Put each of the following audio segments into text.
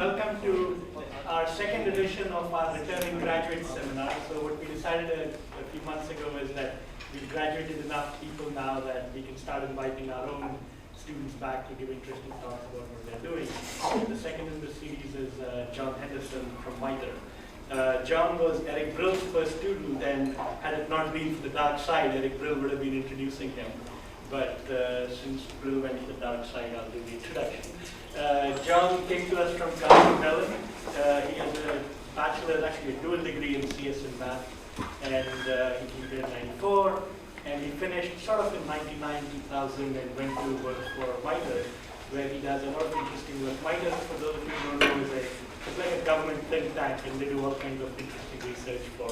welcome to our second edition of our returning graduate seminar. So what we decided a few months ago is that we've graduated enough people now that we can start inviting our own students back to give interesting talks about what they're doing. The second in the series is John Henderson from MITRE. John was Eric Brill's first student, and had it not been for the dark side, Eric Brill would have been introducing him. But since Brill went to the dark side, I'll do the introduction. John came to us from Carnegie Mellon. He has a bachelor's, actually a dual degree in CS in math, and he came here in '94. And he finished sort of in '99, 2000, and went to work for MITRE, where he does a lot of interesting work. MITRE, for those of you who don't know, it's like a government think tank, and they do all kinds of interesting research for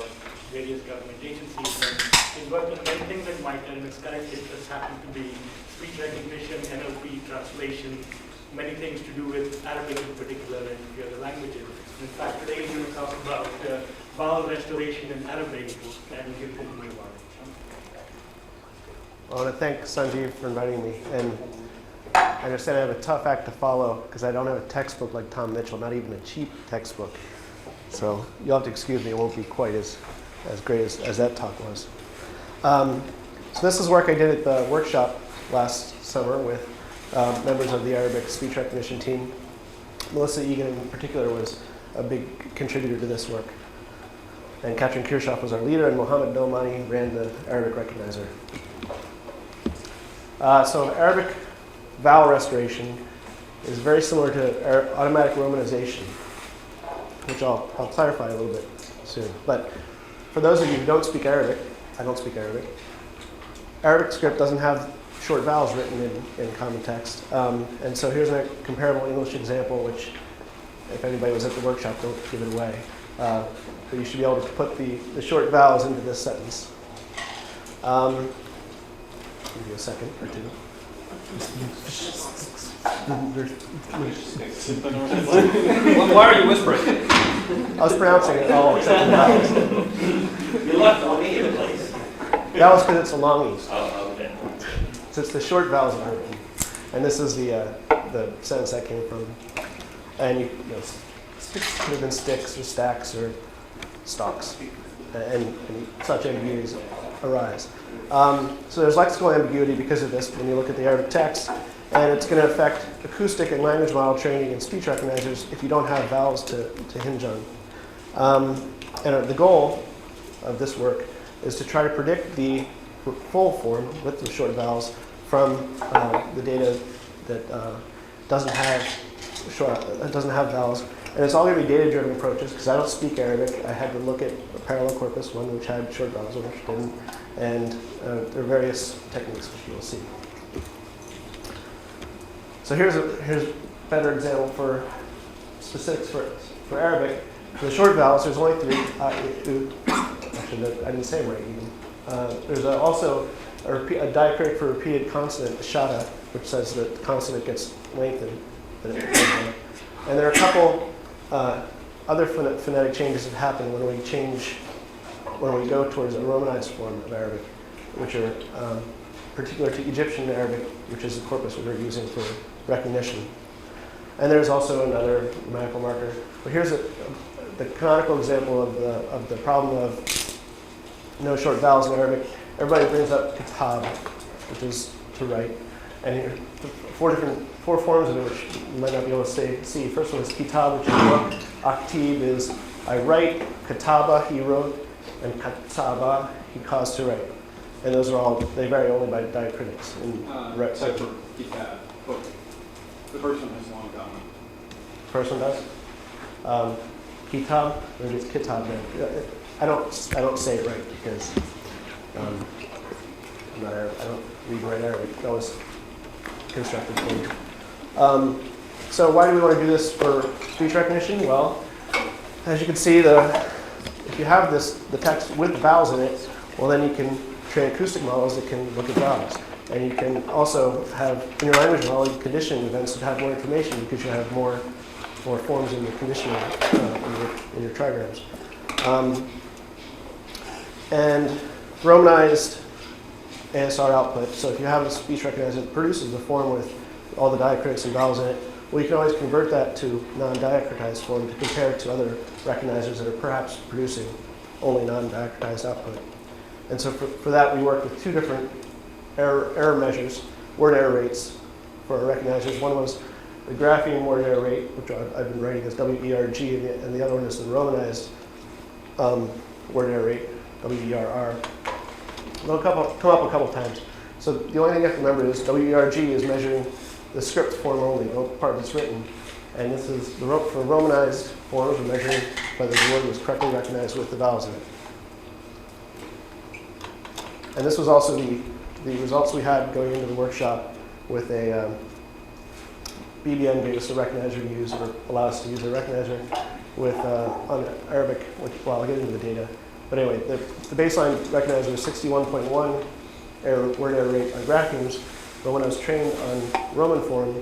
various government agencies. And he's worked on many things at MITRE, and his current interests happen to be speech recognition, NLP, translation, many things to do with Arabic in particular and a few other languages. In fact, today we're going to talk about vowel restoration in Arabic, and give him a word. I want to thank Sanjeev for inviting me. And I understand I have a tough act to follow because I don't have a textbook like Tom Mitchell, not even a cheap textbook. So you'll have to excuse me, it won't be quite as great as that talk was. So this is work I did at the workshop last summer with members of the Arabic speech recognition team. Melissa Egan in particular was a big contributor to this work. And Katrin Kirchhoff was our leader, and Mohammed Domani ran the Arabic recognizer. So Arabic vowel restoration is very similar to automatic romanization, which I'll clarify a little bit soon. But for those of you who don't speak Arabic, I don't speak Arabic. Arabic script doesn't have short vowels written in common text. And so here's a comparable English example, which if anybody was at the workshop, don't give it away. But you should be able to put the short vowels into this sentence. Give you a second or two. Why are you whispering? I was pronouncing it all except the vowels. You left on me in place. That was because it's a long E. Oh, okay. So it's the short vowels that are written. And this is the sentence that came from. And you know, sticks could have been sticks or stacks or stalks. And such ambiguities arise. So there's lexical ambiguity because of this when you look at the Arabic text, and it's going to affect acoustic and language model training and speech recognizers if you don't have vowels to hinge on. And the goal of this work is to try to predict the full form with the short vowels from the data that doesn't have vowels. And it's all going to be data-driven approaches because I don't speak Arabic. I had to look at a parallel corpus, one which had short vowels, one which didn't. And there are various techniques which you will see. So here's a better example for specifics for Arabic. For the short vowels, there's only three. Actually, I didn't say them right even. There's also a diacritic for repeated consonant, shada, which says that the consonant gets lengthened. And there are a couple other phonetic changes that happen when we go towards a Romanized form of Arabic, which are particular to Egyptian Arabic, which is the corpus we're using for recognition. And there's also another grammatical marker. But here's the canonical example of the problem of no short vowels in Arabic. Everybody brings up kitab, which is to write. And here, four forms of it, which you might not be able to see. First one is kitab, which is book. Aktib is I write. Kataba, he wrote. And kataba, he caused to write. And those are all, they vary only by diacritics. Except for kitab, book. The first one has one common. First one does? Kitab, maybe it's kitab then. I don't say it right because I'm not Arab. I don't read right Arabic. That was constructed for me. So why do we want to do this for speech recognition? Well, as you can see, if you have the text with vowels in it, well then you can train acoustic models that can look at vowels. And you can also have, in your language model, conditioning events that have more information because you have more forms in the conditioning in your trigrams. And Romanized ASR output, so if you have a speech recognizer that produces the form with all the diacritics and vowels in it, Well, you can always convert that to non-diacritized form to compare it to other recognizers that are perhaps producing only non-diacritized output. And so for that, we worked with two different error measures, word error rates for our recognizers. One was the grapheme word error rate, which I've been writing as WERG, and the other one is the romanized word error rate, WERR. They'll come up a couple times. So the only thing you have to remember is WERG is measuring the script form only, the part that's written. And this is for romanized forms, we're measuring whether the word was correctly recognized with the vowels in it. And this was also the results we had going into the workshop with a BBN gave us a recognizer to use, or allow us to use a recognizer with on Arabic, well, I'll get into the data. But anyway, the baseline recognizer was 61.1 word error rate on graphemes, but when I was trained on Roman form,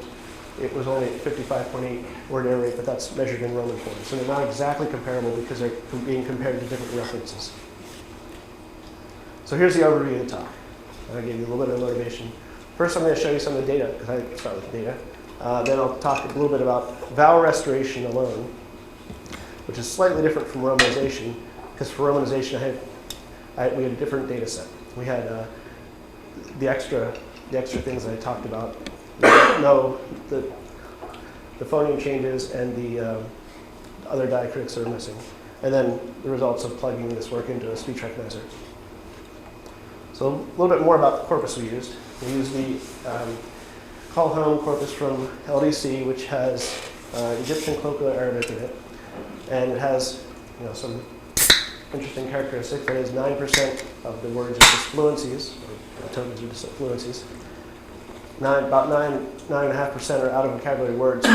it was only 55.8 word error rate, but that's measured in Roman form. So they're not exactly comparable because they're being compared to different references. So here's the overview of the talk. I gave you a little bit of motivation. First, I'm going to show you some of the data, because I start with the data. Then I'll talk a little bit about vowel restoration alone, which is slightly different from romanization, because for romanization, we had a different data set. We had the extra things that I talked about. No, the phoneme changes and the other diacritics that are missing. And then the results of plugging this work into a speech recognizer. So a little bit more about the corpus we used. We used the call home corpus from LDC, which has Egyptian colloquial Arabic in it. And it has some interesting characteristics. That is 9% of the words are just fluencies, or tokens are just fluencies. About 9.5% are out of vocabulary words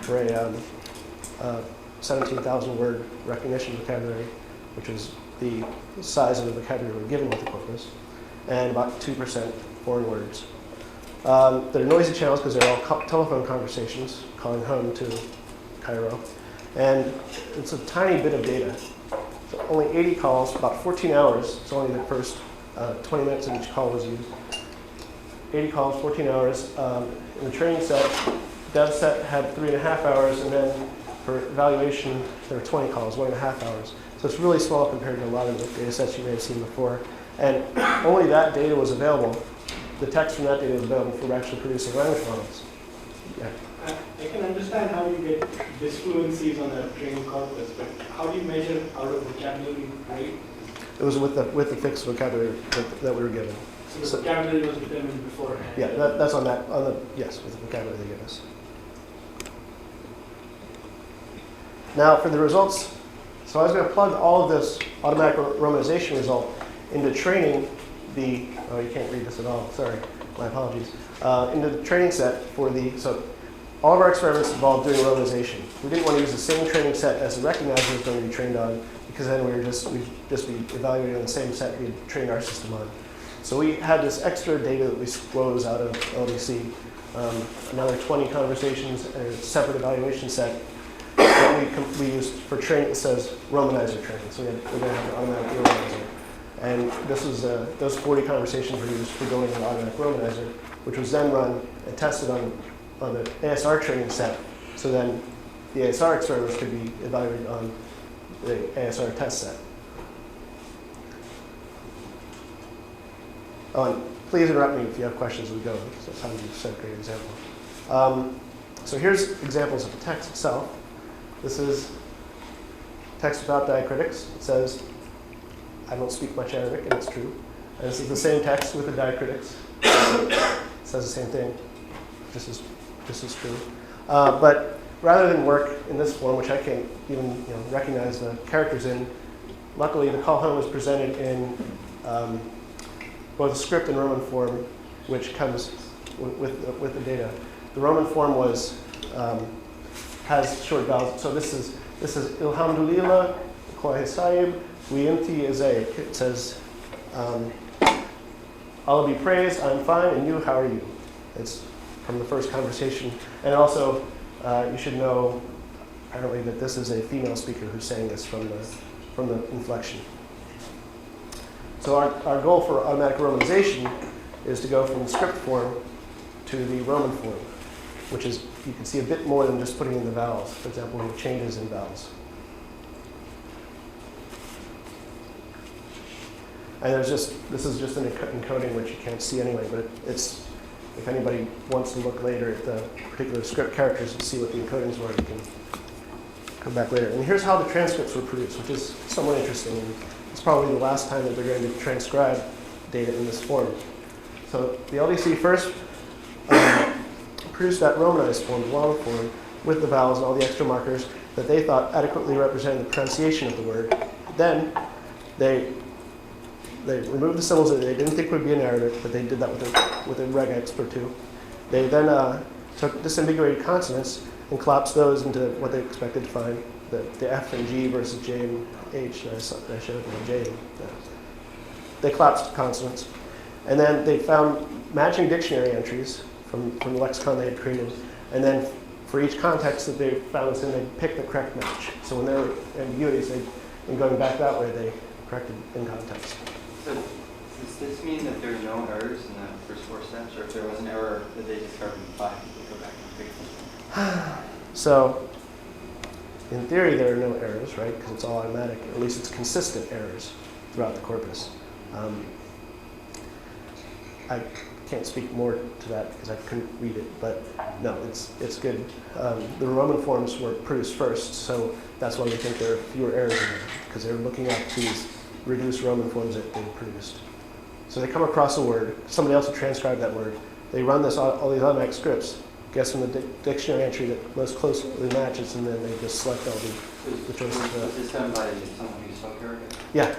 for a 17,000 word recognition vocabulary, which is the size of the vocabulary we're given with the corpus, and about 2% foreign words. They're noisy channels because they're all telephone conversations calling home to Cairo. And it's a tiny bit of data. So only 80 calls, about 14 hours. It's only the first 20 minutes of each call was used. 80 calls, 14 hours. In the training set, dev set had 3.5 hours, and then for evaluation, there were 20 calls, 1.5 hours. So it's really small compared to a lot of the data sets you may have seen before. And only that data was available. The text from that data was available for actually producing language models. Yeah. I can understand how you get disfluencies on a training corpus, but how do you measure out of vocabulary rate? It was with the fixed vocabulary that we were given. So the vocabulary was determined beforehand? Yeah, that's on yes, with the vocabulary they give us. Now for the results, so I was going to plug all of this automatic romanization result into training oh, you can't read this at all, sorry, my apologies. Into the training set so all of our experiments involved doing romanization. We didn't want to use the same training set as the recognizer was going to be trained on, because then we'd just be evaluating on the same set we'd trained our system on. So we had this extra data that we squoze out of LDC, another 20 conversations and a separate evaluation set that we used for training that says romanizer training. So we're going to have an automatic romanizer. And this is those 40 conversations were used for building an automatic romanizer, which was then run and tested on the ASR training set. So then the ASR experiments could be evaluated on the ASR test set. Oh, and please interrupt me if you have questions as we go. So that's how you set a great example. So here's examples of the text itself. This is text without diacritics. It says, I don't speak much Arabic, and it's true. And this is the same text with the diacritics. It says the same thing, just as true. But rather than work in this form, which I can't even recognize the characters in, luckily the call home was presented in both script and Roman form, which comes with the data. The Roman form has short vowels. So this is Ilhamdulillah, Kwahe Sahib, Wiimti Izayik. It says, Allah be praised, I'm fine, and you, how are you? It's from the first conversation. And also, you should know, apparently, that this is a female speaker who's saying this from the inflection. So our goal for automatic romanization is to go from the script form to the Roman form. which is, you can see a bit more than just putting in the vowels. For example, we have changes in vowels. And this is just an encoding which you can't see anyway, but it's, if anybody wants to look later at the particular script characters and see what the encodings were, you can come back later. And here's how the transcripts were produced, which is somewhat interesting. And it's probably the last time that they're going to transcribe data in this form. So the LDC first produced that romanized form, the long form, with the vowels and all the extra markers that they thought adequately represented the pronunciation of the word. Then they removed the symbols that they didn't think would be in Arabic, but they did that with a regex or two. They then took disambiguated consonants and collapsed those into what they expected to find, the F and G versus J and H that I showed in the J. They collapsed consonants. And then they found matching dictionary entries from the lexicon they had created. And then for each context that they found this in, they picked the correct match. So when there were ambiguities, in going back that way, they corrected in context. So does this mean that there are no errors in the first 4 steps, or if there was an error that they discovered in 5, they go back and fix it? So in theory, there are no errors, right? Because it's all automatic. Or at least it's consistent errors throughout the corpus. I can't speak more to that because I couldn't read it, but no, it's good. The Roman forms were produced first, so that's why we think there are fewer errors in there, because they're looking at these reduced Roman forms that they produced. So they come across a word, somebody else will transcribe that word. They run all these automatic scripts, guess from the dictionary entry that most closely matches, and then they just select all the choices. Was this done by someone who spoke Arabic? Yeah.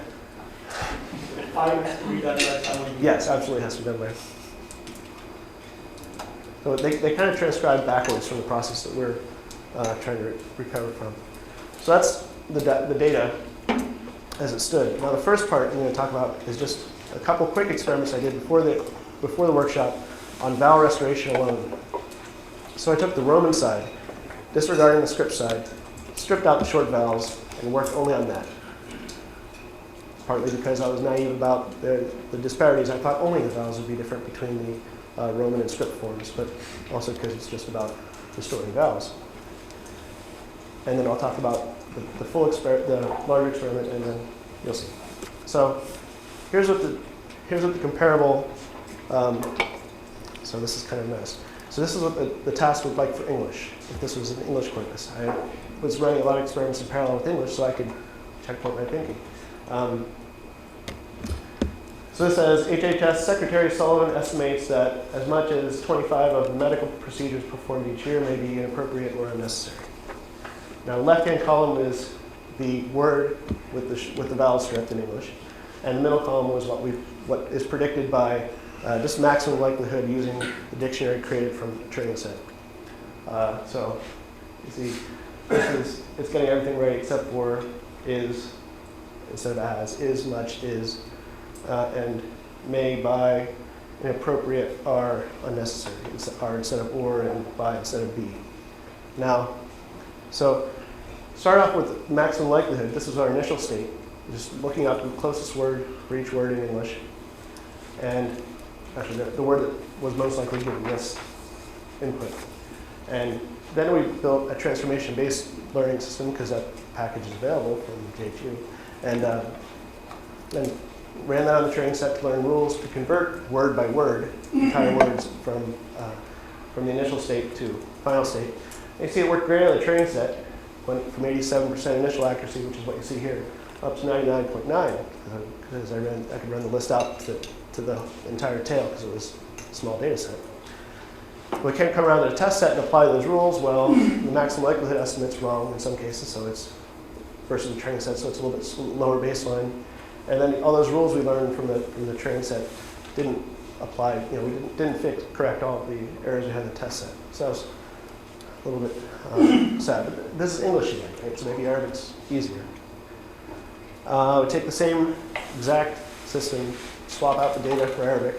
Has to be done by someone. Yes, absolutely has to be done by. So they kind of transcribe backwards from the process that we're trying to recover from. So that's the data as it stood. Now the first part I'm going to talk about is just a couple quick experiments I did before the workshop on vowel restoration alone. So I took the Roman side, disregarding the script side, stripped out the short vowels, and worked only on that. Partly because I was naive about the disparities. I thought only the vowels would be different between the Roman and script forms, but also because it's just about restoring vowels. And then I'll talk about the larger experiment, and then you'll see. So here's what the comparable. So this is kind of a mess. So this is what the task looked like for English, if this was an English corpus. I was running a lot of experiments in parallel with English, so I could checkpoint my thinking. So this says, HHS Secretary Sullivan estimates that as much as 25 of the medical procedures performed each year may be inappropriate or unnecessary. Now, the left-hand column is the word with the vowel script in English, and the middle column was what is predicted by just maximum likelihood using the dictionary created from the training set. So you see, it's getting everything right except for is instead of as, is, much, is, and may, by, inappropriate, are, unnecessary, are instead of or, and by instead of be. Now, so start off with maximum likelihood. This is our initial state, just looking up the closest word for each word in English. And actually, the word that was most likely given this input. And then we built a transformation-based learning system, because that package is available from JHU. And then ran that on the training set to learn rules to convert word by word entire words from the initial state to final state. And you see it worked great on the training set, went from 87% initial accuracy, which is what you see here, up to 99.9, because I could run the list out to the entire tail, because it was a small data set. We can't come around to the test set and apply those rules. Well, the maximum likelihood estimate's wrong in some cases, so it's versus the training set, so it's a little bit lower baseline. And then all those rules we learned from the training set didn't apply. We didn't correct all of the errors we had in the test set. So that was a little bit sad. But this is English again, right? So maybe Arabic's easier. We take the same exact system, swap out the data for Arabic,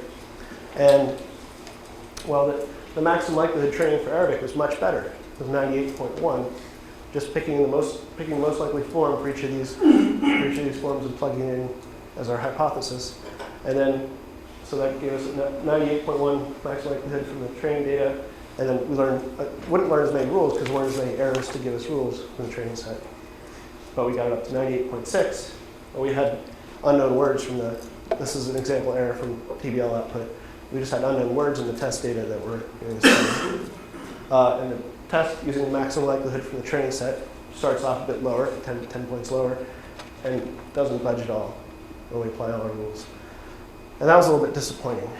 and well, the maximum likelihood training for Arabic was much better. It was 98.1. Just picking the most likely form for each of these forms and plugging it in as our hypothesis, and then so that gave us 98.1 maximum likelihood from the training data, And then we wouldn't learn as many rules because there weren't as many errors to give us rules from the training set. But we got it up to 98.6, and we had unknown words from this is an example error from TBL output. We just had unknown words in the test data that were in the study. And the test using the maximum likelihood from the training set starts off a bit lower, 10 points lower, and doesn't budge at all when we apply all our rules. And that was a little bit disappointing.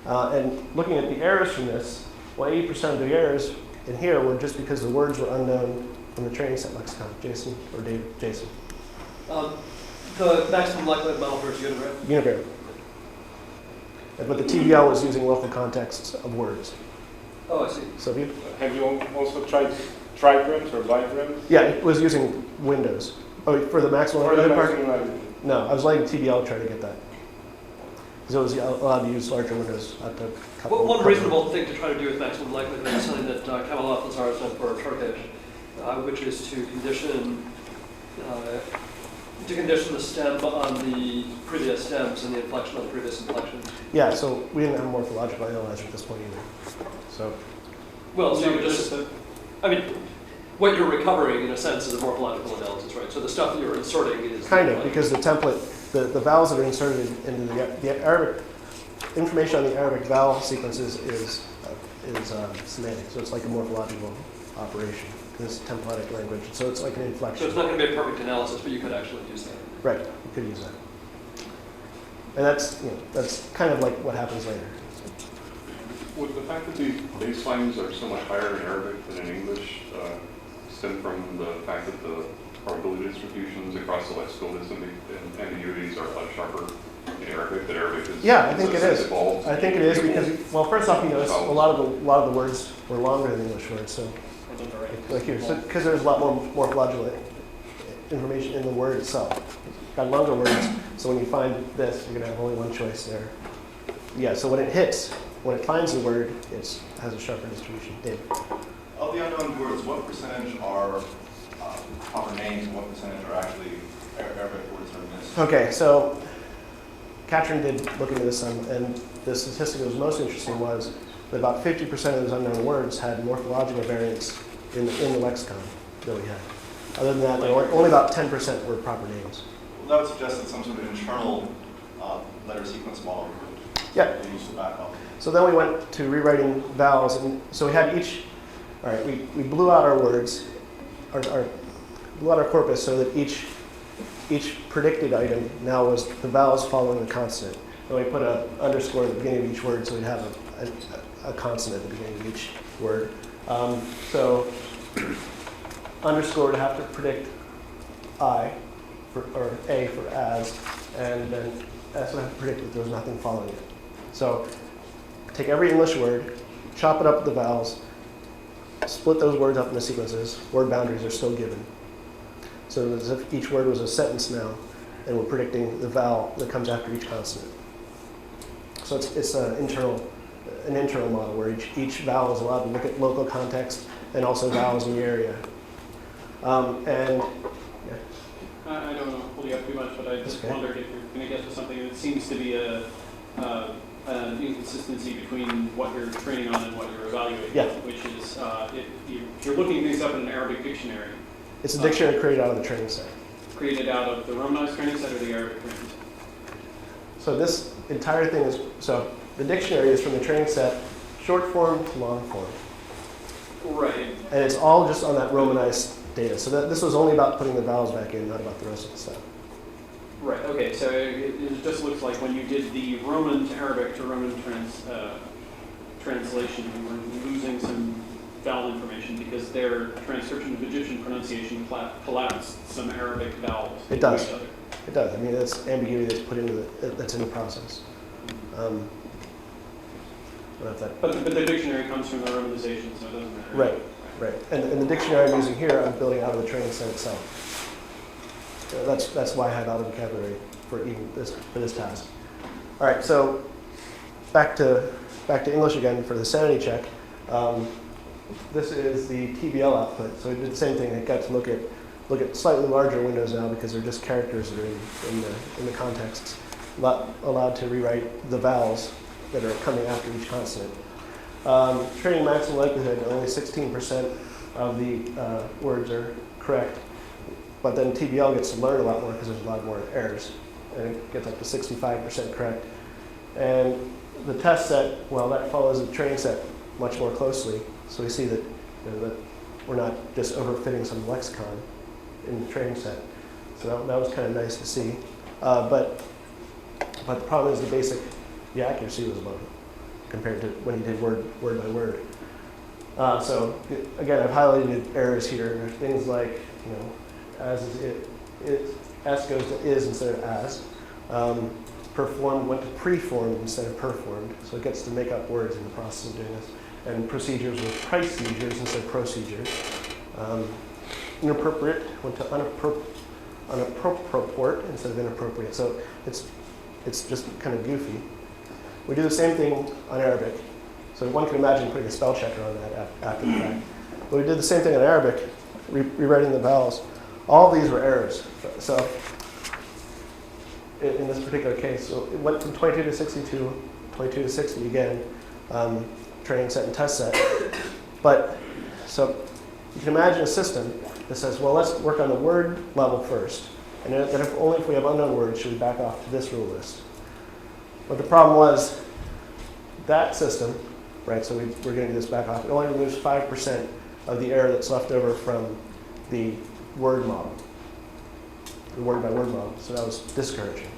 And looking at the errors from this, well, 80% of the errors in here were just because the words were unknown from the training set lexicon. Jason or Dave? Jason. The maximum likelihood model versus unigram. Unigram. But the TBL was using local contexts of words. Oh, I see. So Have you also tried trigrams or bigrams? yeah, it was using windows. Oh, for the maximum Or the likelihood part? maximum likelihood? No, I was letting TBL try to get that. Because it was allowed to use larger windows at the couple. One reasonable thing to try to do with maximum likelihood is something that Kamala Lazar has done for Turkish, which is to condition the stem on the previous stems and the inflection on the previous inflection. Yeah, so we didn't have a morphological analyzer at this point either. So Well, so you would just, I mean, what you're recovering in a sense is a morphological analysis, right? So the stuff that you're inserting is kind of, because the template, the vowels that are inserted into the Arabic, information on the Arabic vowel sequences is semantic, so it's like a morphological operation. This templatic language, so it's like an So inflection. it's not going to be a perfect analysis, but you could actually use that. Right, you could use that. And that's kind of like what happens later. Would the fact that these baselines are so much higher in Arabic than in English stem from the fact that the probability distributions across the lexical ambiguities are much sharper in Arabic? That Arabic is Yeah, I think it is. evolved. I think it is because, well, first off, you notice a lot of the words were longer than English words, so like here, so because there's a lot more morphological information in the word itself. Got longer words, so when you find this, you're gonna have only one choice there. Yeah, so when it finds the word, it has a sharper distribution. Dave. Of the unknown words, what percentage are proper names and what percentage are actually Arabic words that are missed? Okay, so Katrin did look into this, and the statistic that was most interesting was that about 50% of those unknown words had morphological variants in the lexicon that we had. Other than that, only about 10% were proper names. Well, that would suggest that some sort of internal letter sequence model would be used to back up. So then we went to rewriting vowels, and so we had all right, we blew out our words, blew out our corpus so that each predicted item now was the vowels following the consonant. And we put an underscore at the beginning of each word so we'd have a consonant at the beginning of each word. So underscore would have to predict I, or A for as, and then S would have to predict that there was nothing following it. So take every English word, chop it up with the vowels, split those words up into sequences. Word boundaries are still given. So as if each word was a sentence now, and we're predicting the vowel that comes after each consonant. So it's an internal model where each vowel is allowed to look at local context and also vowels in the area. I don't want to pull you up too much, but I just wondered if you're going to get to something that seems to be an inconsistency between what you're training on and what you're evaluating, which is if you're looking things up in an Arabic dictionary. It's a dictionary created out of the training set. Created out of the Romanized training set or the Arabic training set? So this entire thing is, so the dictionary is from the training set, short form to long form. Right. And it's all just on that Romanized data. So this was only about putting the vowels back in, not about the rest of the stuff. Right, okay, so it just looks like when you did the Roman to Arabic to Roman translation, you were losing some vowel information because their transcription of Egyptian pronunciation collapsed some Arabic vowels. It does. It does. I mean, that's ambiguity that's put into that's in the process. But the dictionary comes from the Romanization, so it doesn't matter. Right. And the dictionary I'm using here, I'm building out of the training set itself. That's why I have out of vocabulary for this task. All right, so back to English again for the sanity check. This is the TBL output. So we did the same thing. It got to look at slightly larger windows now because they're just characters that are in the contexts. Allowed to rewrite the vowels that are coming after each consonant. Training maximum likelihood, only 16% of the words are correct. But then TBL gets to learn a lot more because there's a lot more errors. And it gets up to 65% correct. And the test set, well, that follows the training set much more closely. So we see that, that we're not just overfitting some lexicon in the training set. So that was kind of nice to see. But the problem is the accuracy was low compared to when he did word by word. So again, I've highlighted errors here. There's things like, as is it, S goes to is instead of as. Performed went to preformed instead of performed. So it gets to make up words in the process of doing this. And procedures was procedures instead of procedures. Inappropriate went to unappropriate instead of inappropriate. So it's just kind of goofy. We do the same thing on Arabic. So one can imagine putting a spell checker on that after the fact. But we did the same thing on Arabic, rewriting the vowels. All of these were errors. So in this particular case, so it went from 22 to 62, 22 to 60 again, training set and test set. But so you can imagine a system that says, well, let's work on the word level first. And then only if we have unknown words should we back off to this rule list. But the problem was that system, right, so we're getting this back off, it only removes 5% of the error that's left over from the word model, the word by word model. So that was discouraging.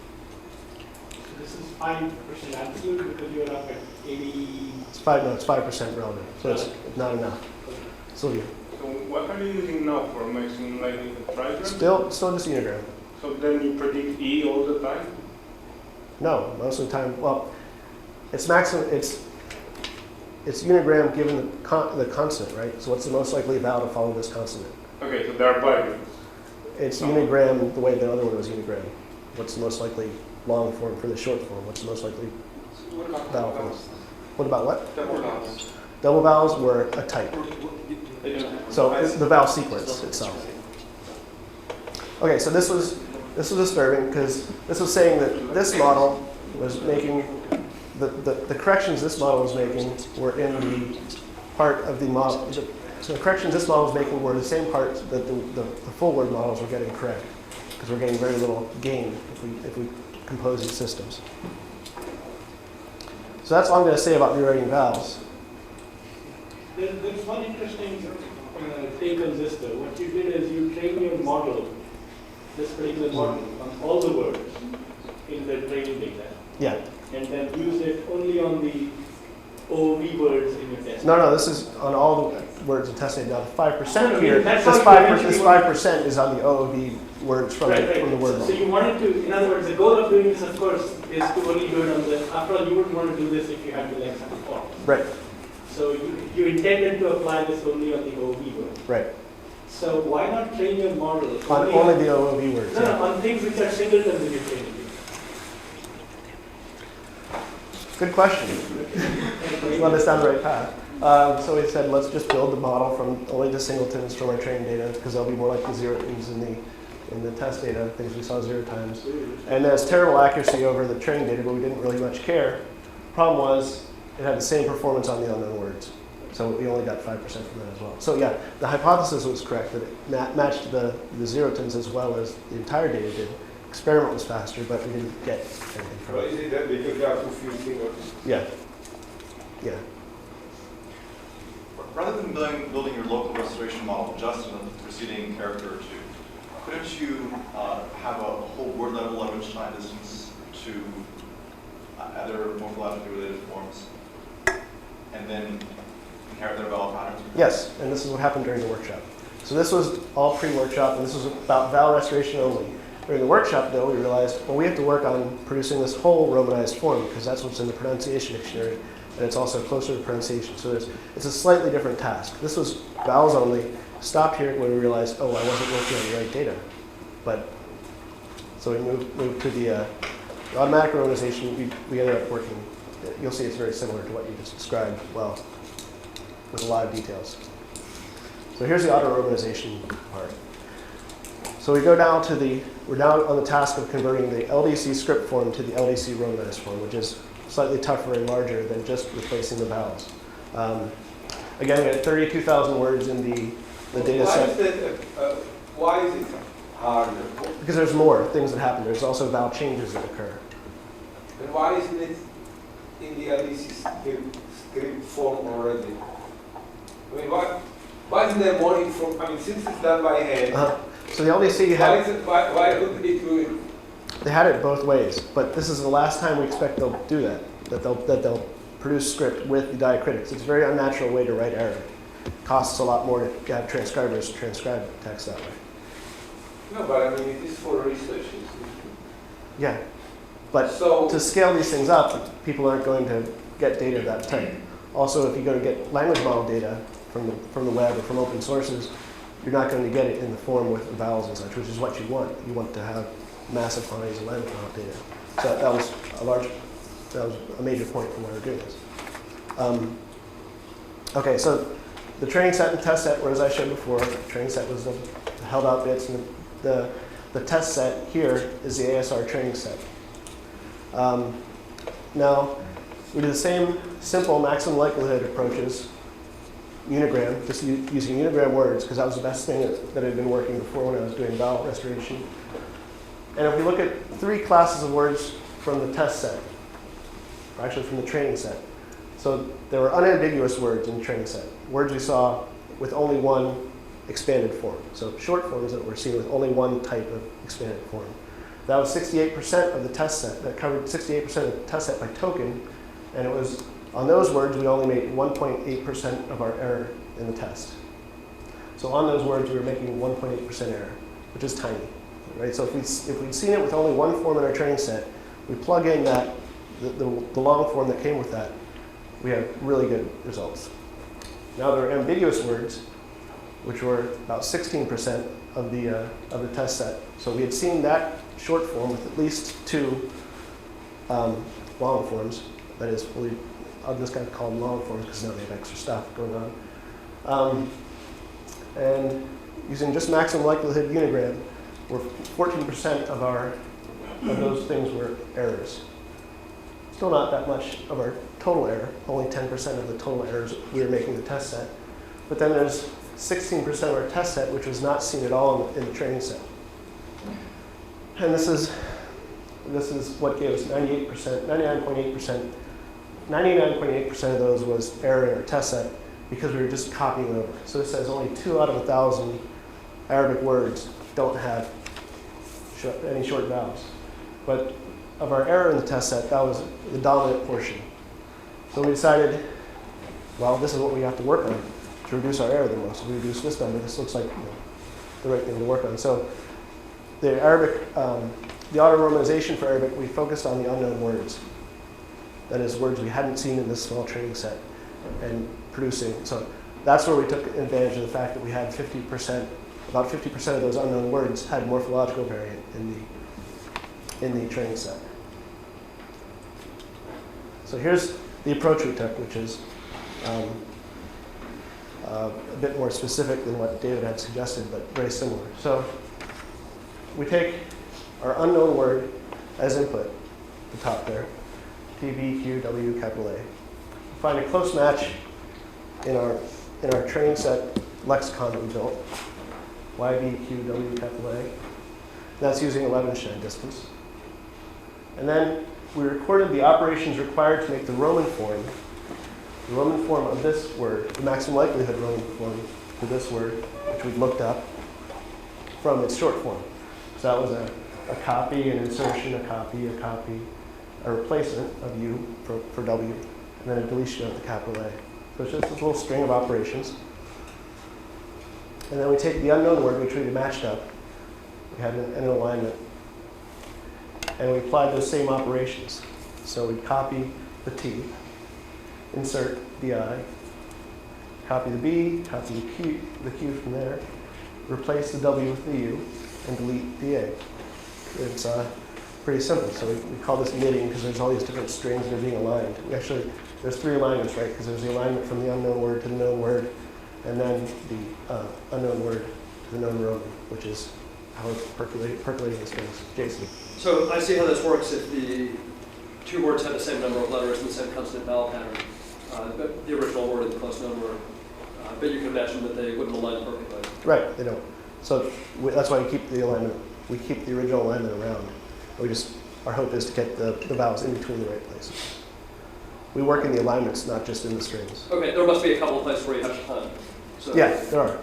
So this is 5% absolute because you're up at 80. It's 5% relative, so it's not enough. Sylvia. So what are you using now for maximum likelihood trigram? Still just Unigram. So then you predict E all the time? No, most of the time. Well, it's maximum. It's Unigram given the consonant, right? So what's the most likely vowel to follow this consonant? Okay, so there are variables. It's Unigram the way the other one was Unigram. What's the most likely long form for the short form? What's the most likely vowel for this? What about what? Double vowels. Double vowels were a type. So it's the vowel sequence itself. Okay, so this was disturbing because this was saying that this model was making the corrections this model was making were in the part of the model. So the corrections this model was making were the same parts that the full word models were getting correct because we're getting very little gain if we compose these systems. So that's all I'm going to say about rewriting vowels. There's one interesting take on this though. What you did is you train your model, this particular model, on all the words in the training data. Yeah. And then use it only on the OOV words in your test. No, this is on all the words in test data. Now the 5% here, that's this how you 5% is on the OOV words from the word model. So you wanted to, in other words, the goal of doing this, of course, is to only do it on the. After all, you wouldn't want to do this if you had the lexicon form. Right. So you intended to apply this only on the OOV words. Right. So why not train your model On only the OOV words. No, on things which are singletons in your training. Good question. Led us down the right path. So we said, let's just build the model from only the singletons from our training data, because they'll be more like the zero things in the test data, things we saw 0 times. And there's terrible accuracy over the training data, but we didn't really much care. Problem was, it had the same performance on the unknown words. So we only got 5% from that as well. So yeah, the hypothesis was correct, that it matched the 0 tons as well as the entire data did. Experiment was faster, but we didn't get anything from it. Is it that because there are too few singletons? Yeah. Yeah. Rather than building your local restoration model just in the preceding character or two, couldn't you have a whole word level language time distance to other morphologically related forms, and then inherit their vowel patterns? Yes, and this is what happened during the workshop. So this was all pre-workshop, and this was about vowel restoration only. During the workshop, though, we realized, well, we have to work on producing this whole Romanized form, because that's what's in the pronunciation dictionary, and it's also closer to pronunciation. So it's a slightly different task. This was vowels only. Stopped here when we realized, oh, I wasn't working on the right data. But so we moved to the automatic romanization. We ended up working. You'll see it's very similar to what you just described, well, with a lot of details. So here's the auto-romanization part. So we go down to we're now on the task of converting the LDC script form to the LDC romanized form, which is slightly tougher and larger than just replacing the vowels. Again, we got 32,000 words in the data set. Why is it harder? Because there's more things that happen. There's also vowel changes that occur. And why isn't it in the LDC script form already? I mean, why isn't there more info? I mean, since it's done by hand, So the LDC had, why couldn't it do it? they had it both ways, but this is the last time we expect they'll do that. That they'll produce script with the diacritics. It's a very unnatural way to write Arabic. It costs a lot more to have transcribers transcribe text that way. No, but I mean, it is for research. Yeah, but So, to scale these things up, people aren't going to get data of that type. Also, if you go to get language model data from the web or from open sources, you're not going to get it in the form with the vowels and such, which is what you want. You want to have massive quantities of language model data. So that was a major point for why we're doing this. Okay, so the training set and test set were, as I showed before. The training set was the held out bits, and the test set here is the ASR training set. Now, we do the same simple maximum likelihood approaches, unigram, just using unigram words, because that was the best thing that had been working before when I was doing vowel restoration. And if we look at 3 classes of words from the test set, or actually from the training set, so there were unambiguous words in the training set, words we saw with only one expanded form. So short forms that were seen with only one type of expanded form. That was 68% of the test set. That covered 68% of the test set by token. And it was, on those words, we only made 1.8% of our error in the test. So on those words, we were making 1.8% error, which is tiny, right? So if we'd seen it with only one form in our training set, we plug in that, the long form that came with that, we have really good results. Now there are ambiguous words, which were about 16% of the test set. So we had seen that short form with at least 2 long forms. That is, I'll just kind of call them long forms because now they have extra stuff going on. And using just maximum likelihood unigram, where 14% of those things were errors. Still not that much of our total error, only 10% of the total errors we were making the test set. But then there's 16% of our test set, which was not seen at all in the training set. And this is what gave us 98%, 99.8%. 99.8% of those was error in our test set because we were just copying over. So it says only 2 out of 1,000 Arabic words don't have any short vowels. But of our error in the test set, that was the dominant portion. So we decided, well, this is what we have to work on to reduce our error the most. If we reduce this number, this looks like the right thing to work on. So the Arabic, the auto-romanization for Arabic, we focused on the unknown words. That is, words we hadn't seen in this small training set and producing. So that's where we took advantage of the fact that we had 50%, about 50% of those unknown words had morphological variant in the training set. So here's the approach we took, which is a bit more specific than what David had suggested, but very similar. So we take our unknown word as input, the top there, T, V, Q, W, capital A. Find a close match in our training set lexicon that we built, Y, B, Q, W, capital A. That's using 11 Shannon distance. And then we recorded the operations required to make the Roman form of this word, the maximum likelihood Roman form for this word, which we looked up, from its short form. So that was a copy, an insertion, a copy, a replacement of U for W, and then a deletion of the capital A. So it's just this little string of operations. And then we take the unknown word, which we had matched up. We had an alignment. And we applied those same operations. So we copy the T, insert the I, copy the B, copy the Q from there, replace the W with the U, and delete the A. It's pretty simple. So we call this knitting because there's all these different strings that are being aligned. There's 3 alignments, right? Because there's the alignment from the unknown word to the known word, and then the unknown word to the known Roman, which is how it's percolating the strings. Jason. So I see how this works if the 2 words have the same number of letters and the same consonant vowel pattern. the original word and the close known word. But you can imagine that they wouldn't align perfectly. Right, they don't. So that's why we keep the alignment. We keep the original alignment around. Our hope is to get the vowels in between the right places. We work in the alignments, not just in the strings. Okay, there must be a couple of places where you have to time. So, Yeah, there are.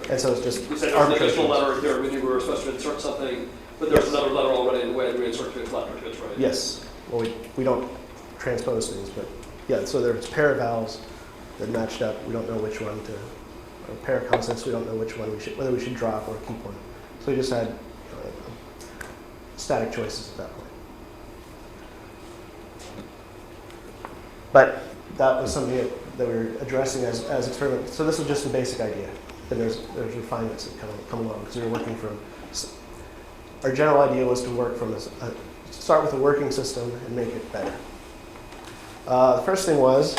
And so it's just you said there's an additional letter here when you were supposed to insert something, but there's another letter already in the way that we insert to its letter to its right. Yes. Well, we don't transpose things, but yeah, so there's a pair of vowels that matched up. We don't know which one to, or a pair of consonants, we don't know which one whether we should drop or keep one. So we just had static choices at that point. But that was something that we were addressing as experiment. So this was just the basic idea. Then there's refinements that come along because we were working from. Our general idea was to work from start with a working system and make it better. The first thing was,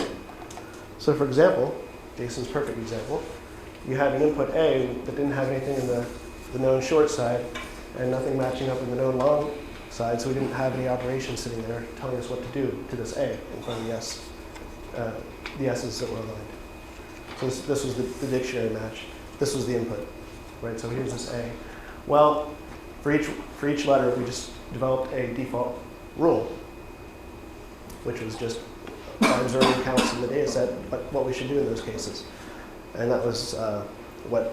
so for example, Jason's perfect example, you had an input A that didn't have anything in the known short side and nothing matching up in the known long side, so we didn't have any operation sitting there telling us what to do to this A in front of the S, the S's that were aligned. So this was the dictionary match. This was the input, right? So here's this A. Well, for each letter, we just developed a default rule, which was just observing counts in the data set, but what we should do in those cases. And that was what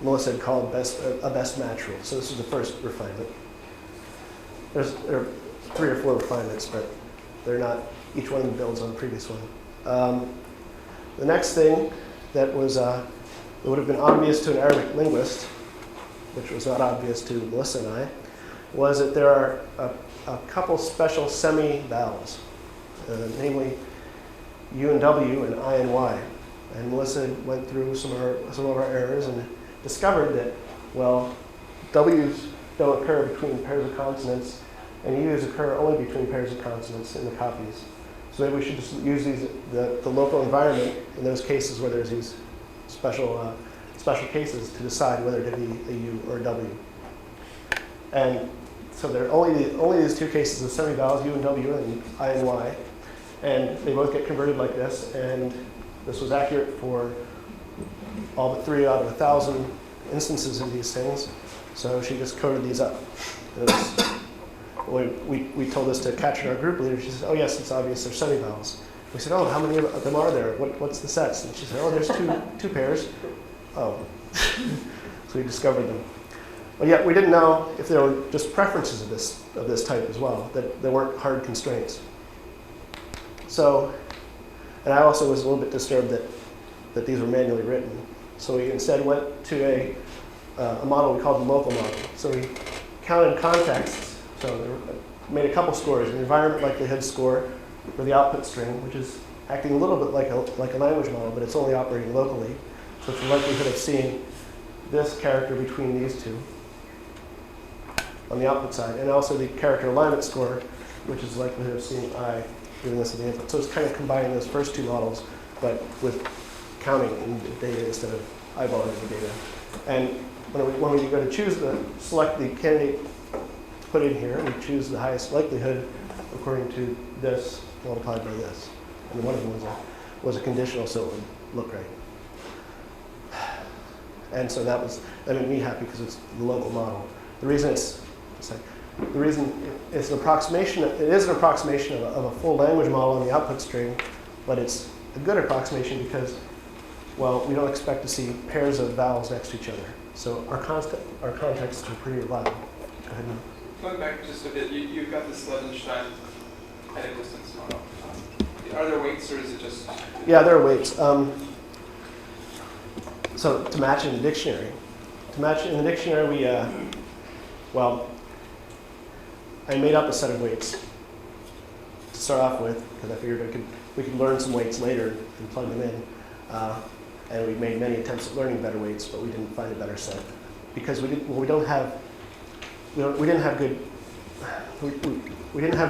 Melissa had called a best match rule. So this is the first refinement. There are 3 or 4 refinements, but they're not, each one of them builds on the previous one. The next thing that was, it would have been obvious to an Arabic linguist, which was not obvious to Melissa and I, was that there are a couple special semi-vowels, namely U and W and I and Y. And Melissa went through some of our errors and discovered that, well, W's don't occur between pairs of consonants, and U's occur only between pairs of consonants in the copies. So maybe we should just use the local environment in those cases where there's these special cases to decide whether to be a U or a W. And so there are only these 2 cases of semi-vowels, U and W and I and Y. And they both get converted like this, and this was accurate for all but 3 out of 1,000 instances of these things. So she just coded these up. We told this to Katrin, our group leader. She said, oh yes, it's obvious they're semi-vowels. We said, oh, how many of them are there? What's the sets? And she said, oh, there's two pairs. Oh. So we discovered them. But yet we didn't know if there were just preferences of this type as well, that there weren't hard constraints. So, and I also was a little bit disturbed that these were manually written. So we instead went to a model we called the local model. So we counted contexts. So we made a couple scores, an environment likelihood score for the output string, which is acting a little bit like a language model, but it's only operating locally. So it's the likelihood of seeing this character between these 2 on the output side, and also the character alignment score, which is the likelihood of seeing I given this in the input. So it's kind of combining those first 2 models, but with counting in the data instead of eyeballing the data. And when we go to select the candidate to put in here, we choose the highest likelihood according to this multiplied by this. And one of them was a conditional, so it would look right. And so that made me happy because it's the local model. The reason it's an approximation. It is an approximation of a full language model on the output string, but it's a good approximation because, well, we don't expect to see pairs of vowels next to each other. So our contexts are pretty reliable. Go ahead, Neil. Going back just a bit, you've got this Levenstein edit distance model. Are there weights, or is it just? Yeah, there are weights. So to match in the dictionary. To match in the dictionary, we, I made up a set of weights to start off with, because I figured we could learn some weights later and plug them in. And we made many attempts at learning better weights, but we didn't find a better set. Because we didn't have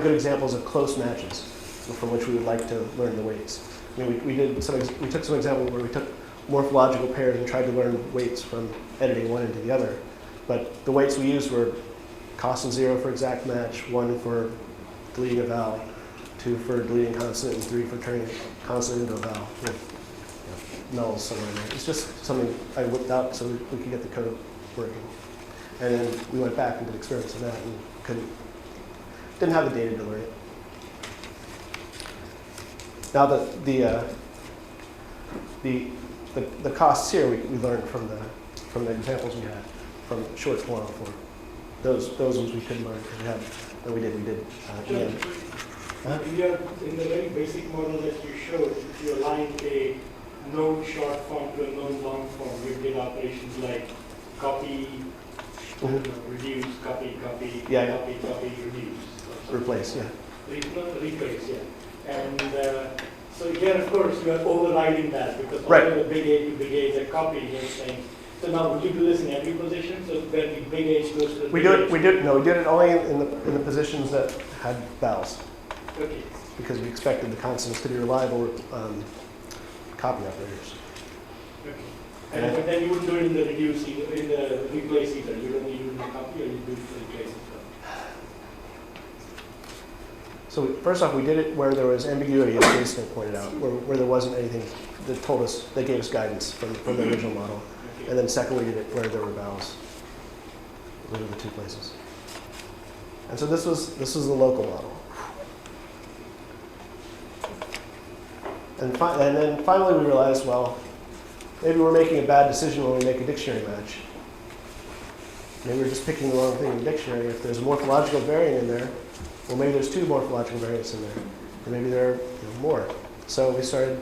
good examples of close matches from which we would like to learn the weights. I mean, we took some examples where we took morphological pairs and tried to learn weights from editing one into the other. But the weights we used were constant 0 for exact match, 1 for deleting a vowel, 2 for deleting consonant, and 3 for turning consonant into a vowel with nulls somewhere in there. It's just something I whipped out so we could get the code working. And then we went back and did experiments on that and didn't have the data to learn it. Now the costs here we learned from the examples we had from short to long form. Those ones we couldn't learn because we did. In the very basic model that you showed, if you aligned a known short form to a known long form, you did operations like copy, reduce, copy, reduce. Replace, yeah. Replace, yeah. And so here, of course, you are overriding that because Right. all the big A to big A is a copy. You're saying, so now would you do this in every position? So when the big H goes to the We big did H? it only in the positions that had vowels Okay. because we expected the consonants to be reliable copy operators. Okay. But then you wouldn't do it in the reduce either, in the replace either. You don't use the copy or you do it for replace as well. So first off, we did it where there was ambiguity, as Jason pointed out, where there wasn't anything that gave us guidance from the original model. Okay. And then second, we did it where there were vowels. Those are the 2 places. And so this was the local model. And then finally we realized, well, maybe we're making a bad decision when we make a dictionary match. Maybe we're just picking the wrong thing in the dictionary. If there's a morphological variant in there, well, maybe there's 2 morphological variants in there. Or maybe there are more. So we started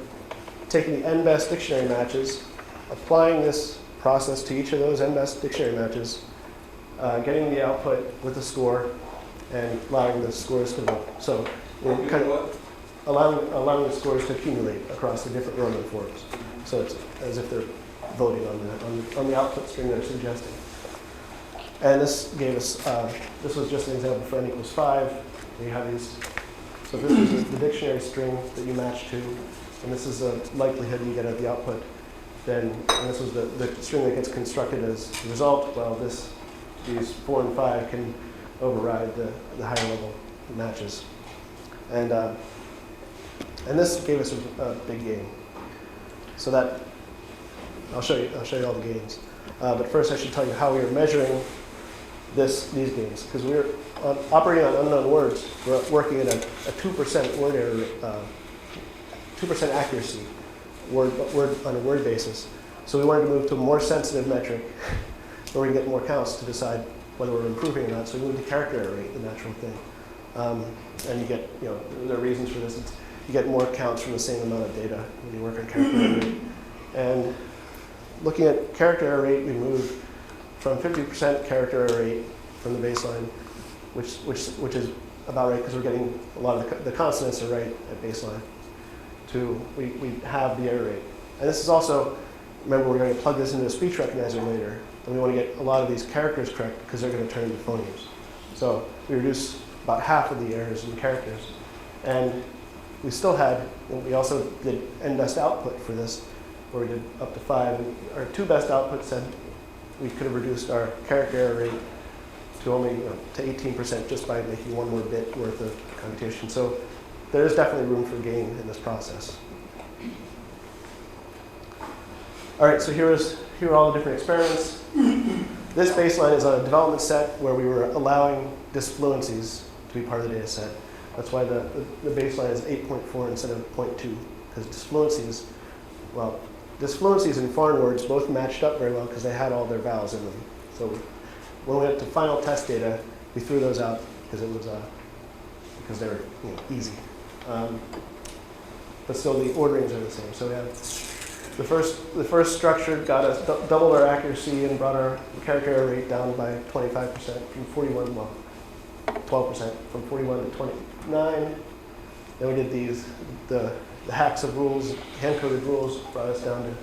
taking the n-best dictionary matches, applying this process to each of those n-best dictionary matches, getting the output with the score, and allowing the scores to vote. So we're kind of allowing the scores to accumulate across the different Roman forms. So it's as if they're voting on the output string they're suggesting. And this gave us, this was just an example for n equals 5. We have these, so this is the dictionary string that you match to, and this is the likelihood you get at the output. And this was the string that gets constructed as the result. Well, these 4 and 5 can override the higher level matches. And this gave us a big gain. So that, I'll show you all the gains. But first I should tell you how we were measuring these gains. Because we were operating on unknown words, we're working at a 2% word error, 2% accuracy word on a word basis. So we wanted to move to a more sensitive metric where we can get more counts to decide whether we're improving or not. So we moved to character error rate, the natural thing. And you get, there are reasons for this. You get more counts from the same amount of data when you work on character error rate. And looking at character error rate, we moved from 50% character error rate from the baseline, which is about right because we're getting a lot of the consonants are right at baseline, to we have the error rate. And this is also, remember we're going to plug this into a speech recognizer later, and we want to get a lot of these characters correct because they're going to turn into phonemes. So we reduce about half of the errors in characters. And we still had, we also did n-best output for this, where we did up to 5. And our 2 best outputs said we could have reduced our character error rate to only to 18% just by making 1 more bit worth of computation. So there is definitely room for gain in this process. All right, so here are all the different experiments. This baseline is on a development set where we were allowing disfluencies to be part of the data set. That's why the baseline is 8.4 instead of 0.2, because disfluencies in foreign words both matched up very well because they had all their vowels in them. So when we went to final test data, we threw those out because it was because they were easy. But still, the orderings are the same. So we have the first structure got us doubled our accuracy and brought our character error rate down by 25% from 41, 12% from 41 to 29. Then we did the hacks of rules, hand-coded rules, brought us down to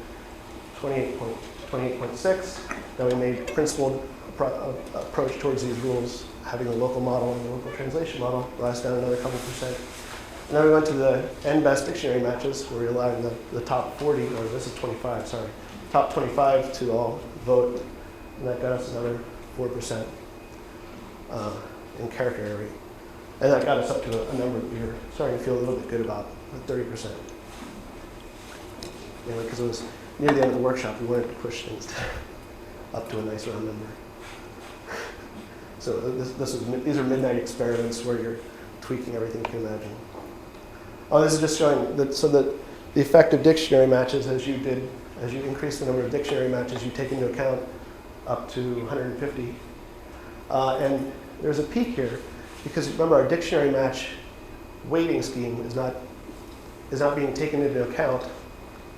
28.6. Then we made principled approach towards these rules, having a local model and a local translation model, brought us down another couple percent. And then we went to the n-best dictionary matches, where we allowed the top 40, or this is 25, sorry, top 25 to all vote, and that got us another 4% in character error rate. And that got us up to a number we were starting to feel a little bit good about, 30%. Anyway, because it was near the end of the workshop, we wanted to push things up to a nice round number. So these are midnight experiments where you're tweaking everything you can imagine. Oh, this is just showing that the effect of dictionary matches as you increase the number of dictionary matches, you take into account up to 150. And there's a peak here because remember our dictionary match weighting scheme is not being taken into account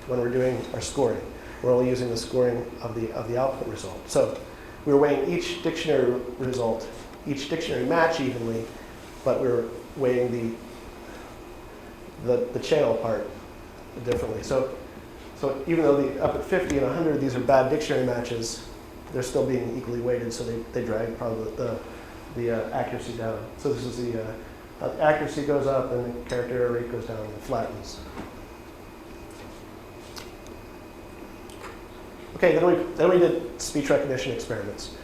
when we're doing our scoring. We're only using the scoring of the output result. So we're weighing each dictionary result, each dictionary match evenly, but we're weighing the channel part differently. So even though up at 50 and 100, these are bad dictionary matches, they're still being equally weighted, so they drag probably the accuracy down. So this is the accuracy goes up and the character error rate goes down and flattens. Okay, then we did speech recognition experiments.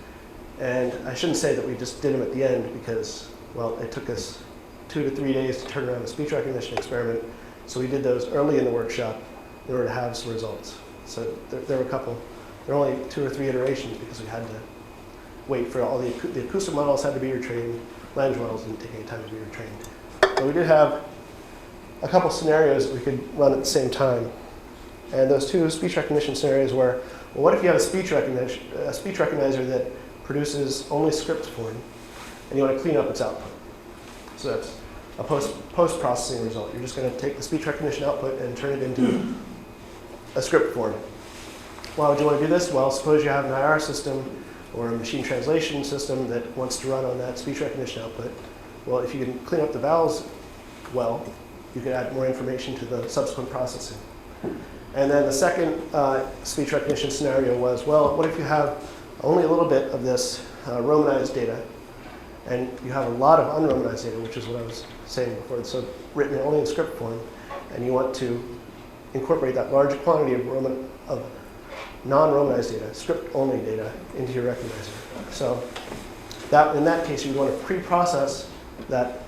And I shouldn't say that we just did them at the end because, well, it took us 2 to 3 days to turn around a speech recognition experiment. So we did those early in the workshop in order to have some results. So there were a couple. There were only 2 or 3 iterations because we had to wait for all the acoustic models had to be retrained. Language models didn't take any time to be retrained. But we did have a couple scenarios that we could run at the same time. And those 2 speech recognition scenarios were, well, what if you have a speech recognizer that produces only script form, and you want to clean up its output? So that's a post-processing result. You're just going to take the speech recognition output and turn it into a script form. Why would you want to do this? Well, suppose you have an IR system or a machine translation system that wants to run on that speech recognition output. Well, if you can clean up the vowels well, you could add more information to the subsequent processing. And then the second speech recognition scenario was, well, what if you have only a little bit of this Romanized data, and you have a lot of unromanized data, which is what I was saying before, so written only in script form, and you want to incorporate that large quantity of non-Romanized data, script-only data, into your recognizer. So in that case, you would want to pre-process that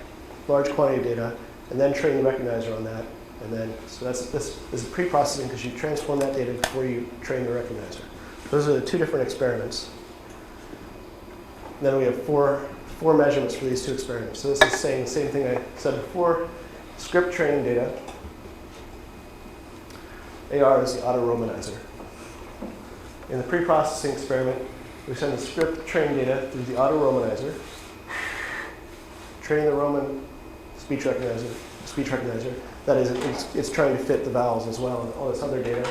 large quantity of data, and then train the recognizer on that. And then, so this is pre-processing because you transform that data before you train the recognizer. Those are the 2 different experiments. And then we have four measurements for these 2 experiments. So this is saying the same thing I said before. Script training data. AR is the auto-romanizer. In the pre-processing experiment, we send the script training data through the auto-romanizer, train the Roman speech recognizer. That is, it's trying to fit the vowels as well and all this other data.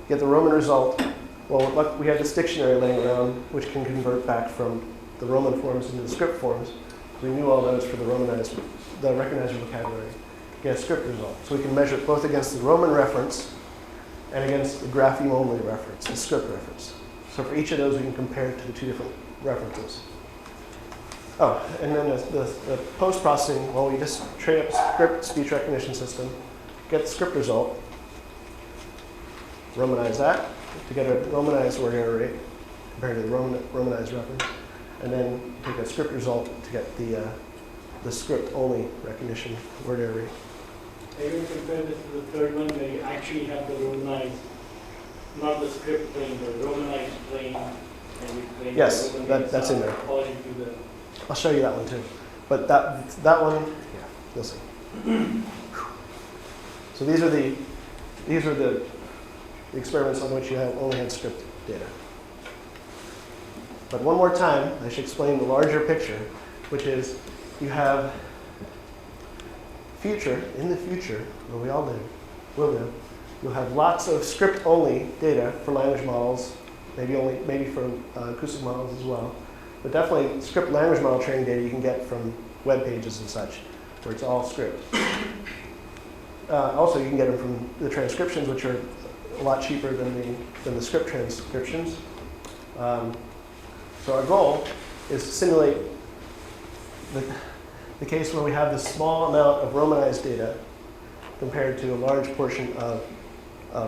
Get the Roman result. Well, we have this dictionary laying around which can convert back from the Roman forms into the script forms. We knew all those for the recognizer vocabulary. Get a script result. So we can measure it both against the Roman reference and against the grapheme-only reference, the script reference. So for each of those, we can compare it to the 2 different references. Oh, and then the post-processing, well, we just train up a script speech recognition system, get the script result, romanize that to get a romanized word error rate compared to the romanized reference, and then take a script result to get the script-only recognition word error rate. Are you going to compare this to the third one where you actually have the romanized, not the script plane, the romanized plane, and you plane yes, the romanized that's in there. According to the I'll show you that one too. But that one, yeah, you'll see. So these are the experiments on which you only had script data. But one more time, I should explain the larger picture, which is you have in the future, where we all will live, you'll have lots of script-only data for language models, maybe from acoustic models as well. But definitely script language model training data you can get from web pages and such, where it's all script. Also, you can get them from the transcriptions, which are a lot cheaper than the script transcriptions. So our goal is to simulate the case where we have this small amount of romanized data compared to a large portion of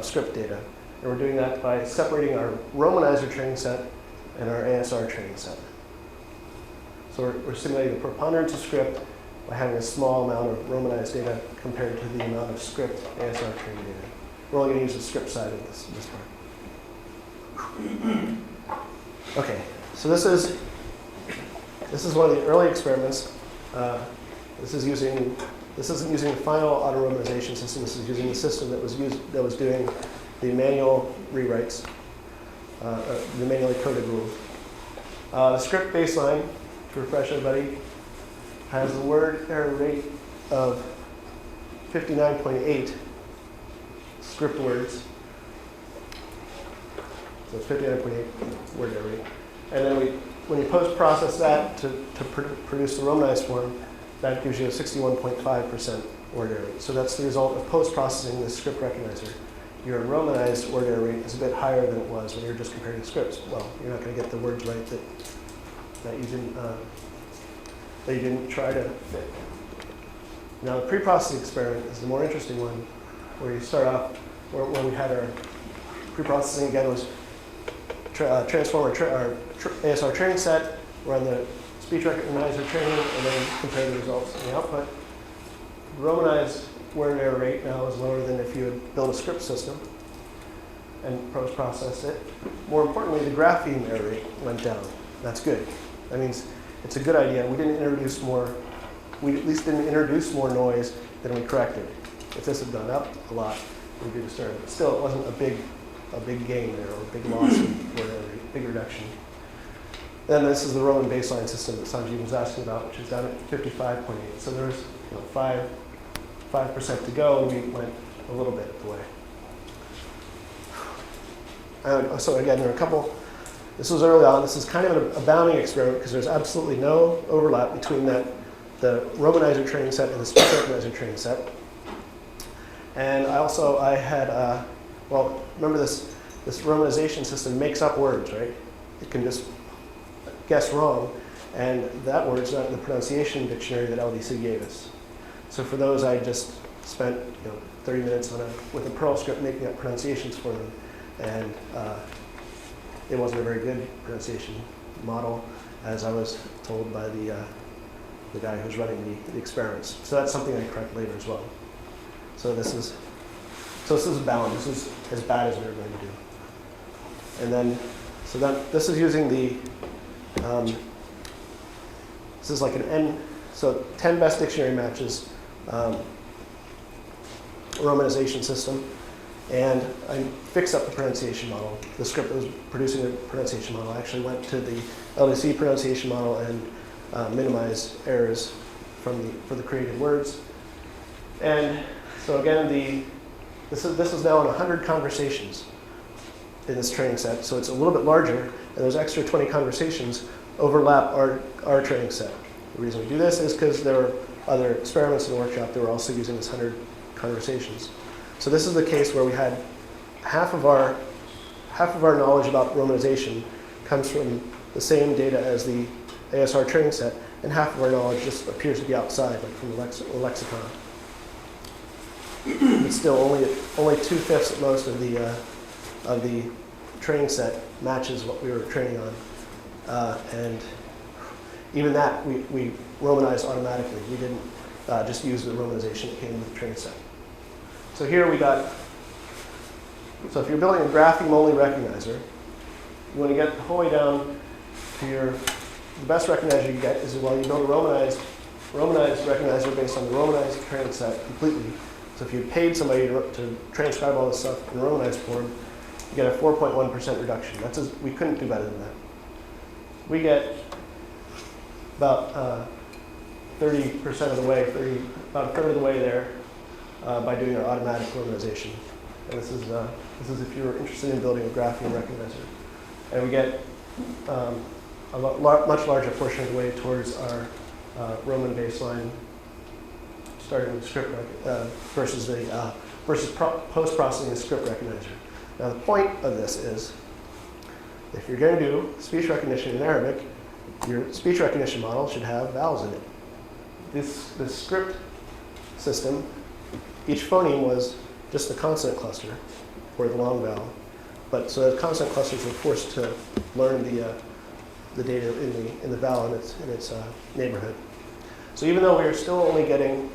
script data. And we're doing that by separating our romanizer training set and our ASR training set. So we're simulating the preponderance of script by having a small amount of Romanized data compared to the amount of script ASR trained data. We're only going to use the script side of this part. Okay, so this is one of the early experiments. This isn't using the final auto romanization system. This is using the system that was doing the manual rewrites, the manually coded rules. The script baseline, to refresh everybody, has a word error rate of 59.8 script words. So it's 59.8 word error rate. And then when you post-process that to produce the Romanized form, that gives you a 61.5% word error rate. So that's the result of post-processing the script recognizer. Your Romanized word error rate is a bit higher than it was when you were just comparing scripts. Well, you're not going to get the words right that you didn't try to fit. Now, the pre-processing experiment is the more interesting one, where you start off where we had our pre-processing again was transform our ASR training set, run the speech recognizer training, and then compare the results and the output. The Romanized word error rate now is lower than if you had built a script system and post-processed it. More importantly, the grapheme error rate went down. That's good. That means it's a good idea. We at least didn't introduce more noise than we corrected. If this had gone up a lot, we'd be disturbed. But still, it wasn't a big gain there, or a big loss in word error rate, big reduction. Then this is the Roman baseline system that Sanjeev was asking about, which is down at 55.8. So there's 5% to go, and we went a little bit the way. So again, there are a couple. This was early on. This is kind of a bounding experiment because there's absolutely no overlap between the Romanizer training set and the speech recognizer training set. And I had, remember this Romanization system makes up words, right? It can just guess wrong, and that word's not in the pronunciation dictionary that LDC gave us. So for those, I just spent 30 minutes with a Perl script making up pronunciations for them, and it wasn't a very good pronunciation model, as I was told by the guy who's running the experiments. So that's something I correct later as well. So this is a bound. This is as bad as we were going to do. And then, this is using the this is like an N, so 10 best dictionary matches romanization system, and I fixed up the pronunciation model. The script that was producing the pronunciation model actually went to the LDC pronunciation model and minimized errors for the created words. And so again, this is now in 100 conversations in this training set, so it's a little bit larger, and those extra 20 conversations overlap our training set. The reason we do this is because there were other experiments in the workshop that were also using this 100 conversations. So this is the case where we had half of our knowledge about romanization comes from the same data as the ASR training set, and half of our knowledge just appears to be outside, like from the lexicon. But still, only 2/5 at most of the training set matches what we were training on, and even that we romanized automatically. We didn't just use the romanization that came with the training set. So here we got. So if you're building a grapheme-only recognizer, you want to get the whole way down to the best recognizer you get is you build a romanized recognizer based on the romanized training set completely. So if you paid somebody to transcribe all this stuff in romanized form, you get a 4.1% reduction. We couldn't do better than that. We get about 30% of the way, about a third of the way there by doing our automatic romanization. And this is if you're interested in building a grapheme recognizer. And we get a much larger portion of the way towards our Roman baseline, starting with script versus post-processing the script recognizer. Now the point of this is, if you're going to do speech recognition in Arabic, your speech recognition model should have vowels in it. This script system, each phoneme was just the consonant cluster, or the long vowel. But so the consonant clusters were forced to learn the data in the vowel in its neighborhood. So even though we're still only getting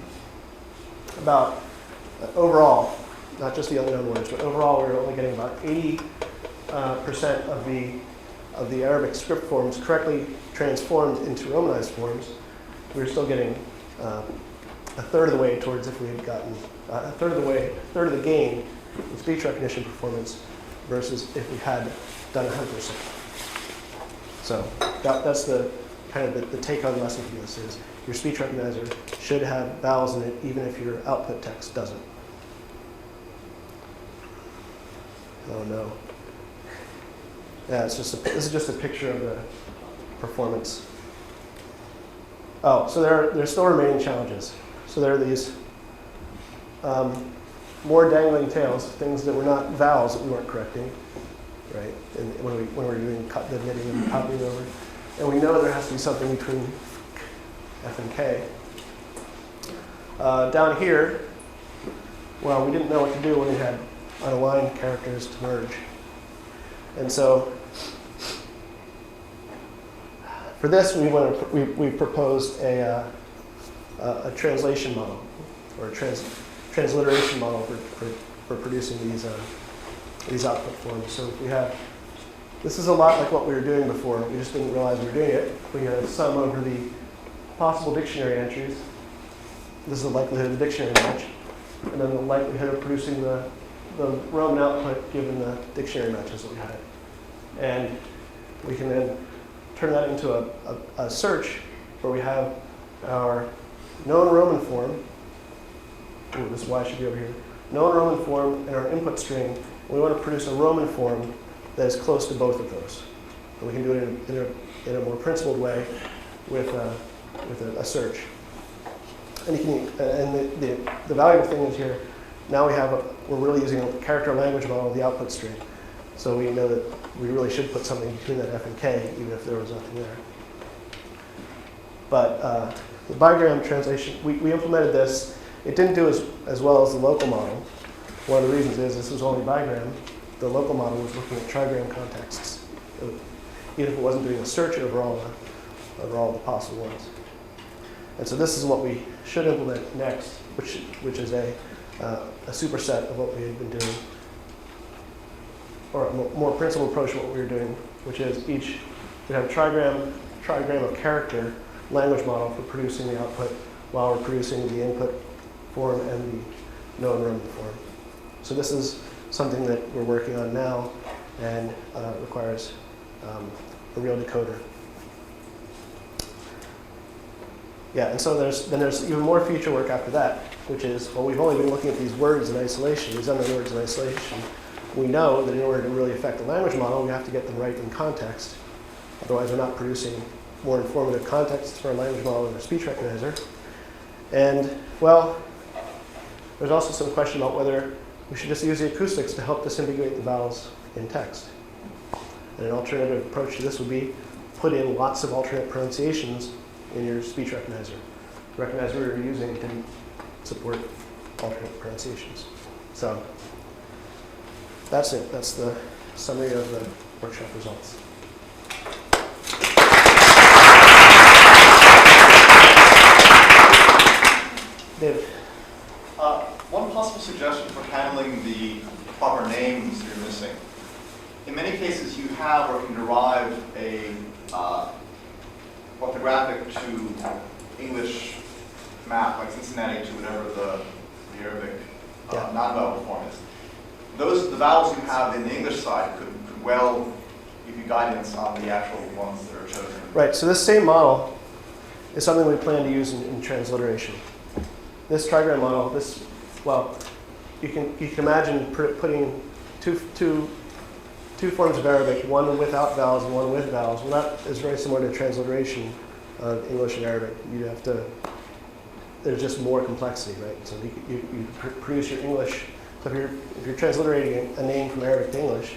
about, overall, not just the unknown words, but overall we're only getting about 80% of the Arabic script forms correctly transformed into Romanized forms, we're still getting a third of the way towards if we had gotten a third of the gain in speech recognition performance versus if we had done 100%. So that's the kind of the take-home lesson from this is your speech recognizer should have vowels in it even if your output text doesn't. Oh no. Yeah, this is just a picture of the performance. Oh, so there are still remaining challenges. So there are these more dangling tails, things that were not vowels that we weren't correcting, right? And when we were doing the knitting and copying over, and we know there has to be something between F and K. Down here, well, we didn't know what to do when we had unaligned characters to merge, and so for this we proposed a translation model or a transliteration model for producing these output forms. So if we have, this is a lot like what we were doing before. We just didn't realize we were doing it. We had a sum over the possible dictionary entries. This is the likelihood of the dictionary match, and then the likelihood of producing the Roman output given the dictionary matches that we had. And we can then turn that into a search where we have our known Roman form. Ooh, this Y should be over here. Known Roman form and our input string. We want to produce a Roman form that is close to both of those. And we can do it in a more principled way with a search. And the valuable thing is here, now we're really using a character language model of the output string. So we know that we really should put something between that F and K, even if there was nothing there. But the bigram translation, we implemented this. It didn't do as well as the local model. One of the reasons is this was only bigram. The local model was looking at trigram contexts, even if it wasn't doing a search over all the possible ones. And so this is what we should implement next, which is a superset of what we had been doing, or a more principled approach to what we were doing, which is we have a trigram of character language model for producing the output while we're producing the input form and the known Roman form. So this is something that we're working on now and requires a real decoder. Yeah, and so there's even more future work after that, which is, well, we've only been looking at these words in isolation, these unknown words in isolation. We know that in order to really affect the language model, we have to get them right in context. Otherwise, we're not producing more informative context for our language model and our speech recognizer. And, well, there's also some question about whether we should just use the acoustics to help disambiguate the vowels in text. And an alternative approach to this would be put in lots of alternate pronunciations in your speech recognizer. The recognizer we were using didn't support alternate pronunciations. So that's it. That's the summary of the workshop results. David. One possible suggestion for handling the proper names you're missing. In many cases, you have or can derive a orthographic to English map, like Cincinnati to whatever the Arabic non-vowel form is. The vowels you have in the English side could well give you guidance on the actual ones that are chosen. Right, so this same model is something we plan to use in transliteration. This trigram model, you can imagine putting two forms of Arabic, one without vowels and one with vowels. Well, that is very similar to transliteration of English and Arabic. There's just more complexity, right? So you produce your English. So if you're transliterating a name from Arabic to English,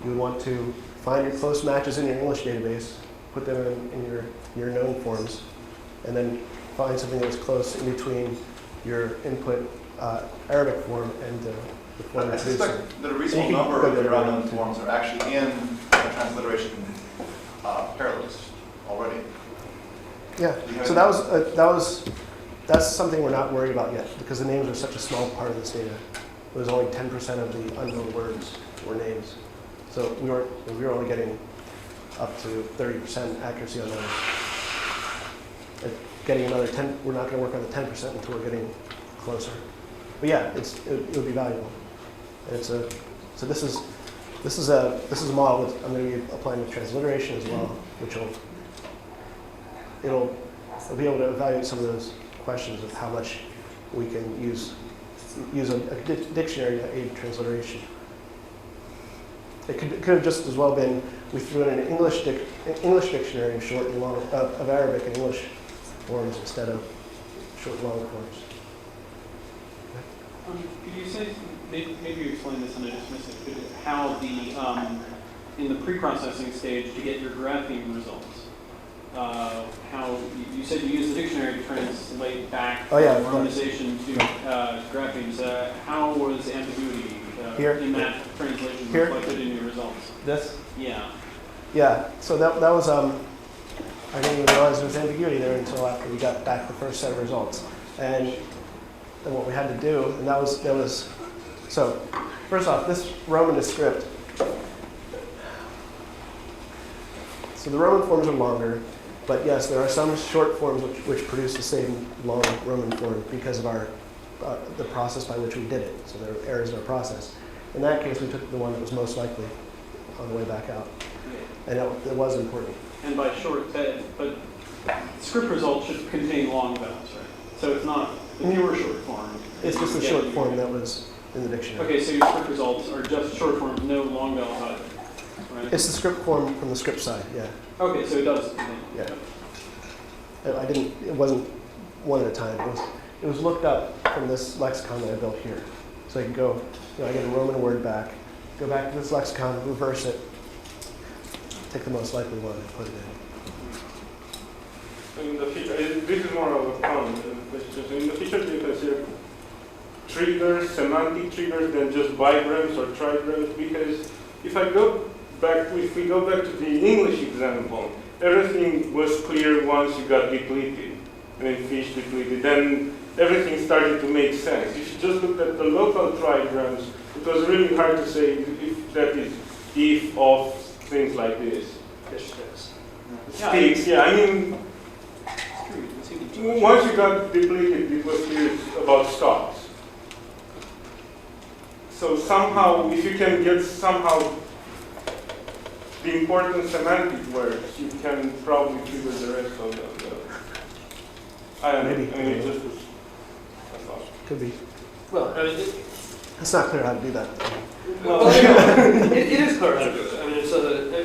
you would want to find your close matches in your English database, put them in your known forms, and then find something that's close in between your input Arabic form and the form. I suspect that a reasonable number of your unknown forms are actually in the transliteration parallels already. Yeah, so that's something we're not worried about yet, because the names are such a small part of this data. It was only 10% of the unknown words were names. So we were only getting up to 30% accuracy on those. And getting another 10, we're not going to work on the 10% until we're getting closer. But yeah, it would be valuable. And it's so this is a model that I'm going to be applying with transliteration as well, which it'll be able to evaluate some of those questions of how much we can use a dictionary to aid transliteration. It could have just as well been we threw in an English dictionary in short and long of Arabic and English forms instead of short and long forms. Could you say, maybe you explained this and I just missed it, how in the pre-processing stage to get your graphing results, how you said you use the dictionary to translate back romanization to graphemes. How was ambiguity in that translation reflected in your results? This? Yeah. Yeah, so that was, I didn't even realize there was ambiguity there until after we got back the first set of results. And what we had to do, and that was, so first off, this Roman is script. So the Roman forms are longer, but yes, there are some short forms which produce the same long Roman form because of the process by which we did it. So there are errors in our process. In that case, we took the one that was most likely on the way back out. And it was important. And by short, but script results should contain long vowels, right? So it's not the pure short form. It's just the short form that was in the dictionary. Okay, so your script results are just short forms, no long vowels either, right? It's the script form from the script side, yeah. Okay, so it does. Yeah. It wasn't one at a time. It was looked up from this lexicon that I built here. So I can go, I get a Roman word back, go back to this lexicon, reverse it, take the most likely one and put it in. In the future, this is more of a common question. So in the future, do you consider triggers, semantic triggers, than just bigrams or trigrams? Because if we go back to the English example, everything was clear once you got depleted. I mean, fish depleted. Then everything started to make sense. If you just looked at the local trigrams, it was really hard to say if that is if, of, things like this. Fish sticks. Sticks, yeah. I mean, once you got depleted, it was clear about stocks. So somehow, if you can get somehow the important semantic words, you can probably trigger the rest of them. I don't know. Maybe. I mean, it just was, that's all. Could be. Well, I mean, It's not clear how to do that. well, it is clear how to do it. I mean, it's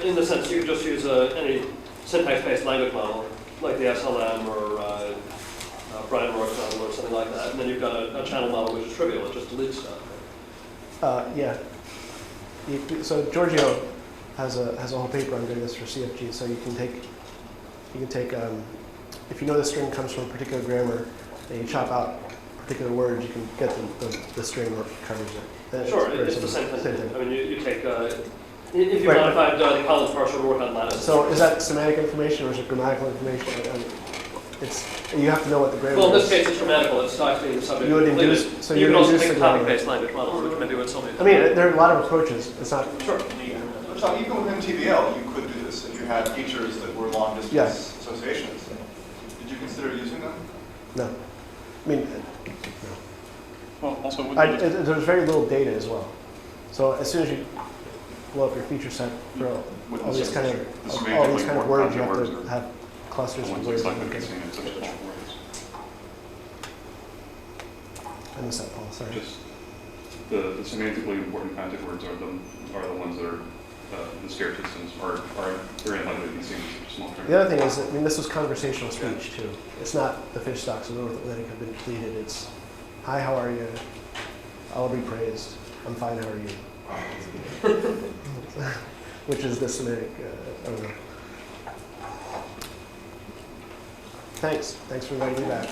in the sense you can just use any syntax-based language model, like the SLM or Brian Rourke's model or something like that, and then you've got a channel model which is trivial, it just deletes stuff. Yeah. So Giorgio has a whole paper on doing this for CFG. So you can take if you know the string comes from a particular grammar, and you chop out particular words, you can get the string that covers it. Sure, it's the same thing. I mean, you take if you modified the Collins parser to work on lattice. So is that semantic information or is it grammatical information? You have to know what the grammar is. Well, in this case, it's grammatical. It's not being the subject. You would induce. So you can also take the topic-based language models, which maybe what so many. I mean, there are a lot of approaches. It's not. Sure. So even within TVL, you could do this if you had features that were long distance associations. Did you consider using them? No. I mean, Well, also, there's very little data as well. So as soon as you blow up your feature set for all these kind of words, you have to have clusters of words. I missed that, Paul. Sorry. Just the semantically important content words are the ones that are the scarce systems are very unlikely to be seen as small terms. The other thing is, that, I mean, this was conversational speech too. It's not the fish stocks of North Atlantic have been depleted. It's, hi, how are you? I'll be praised. I'm fine, how are you? Which is the semantic, I don't know. Thanks for inviting me back.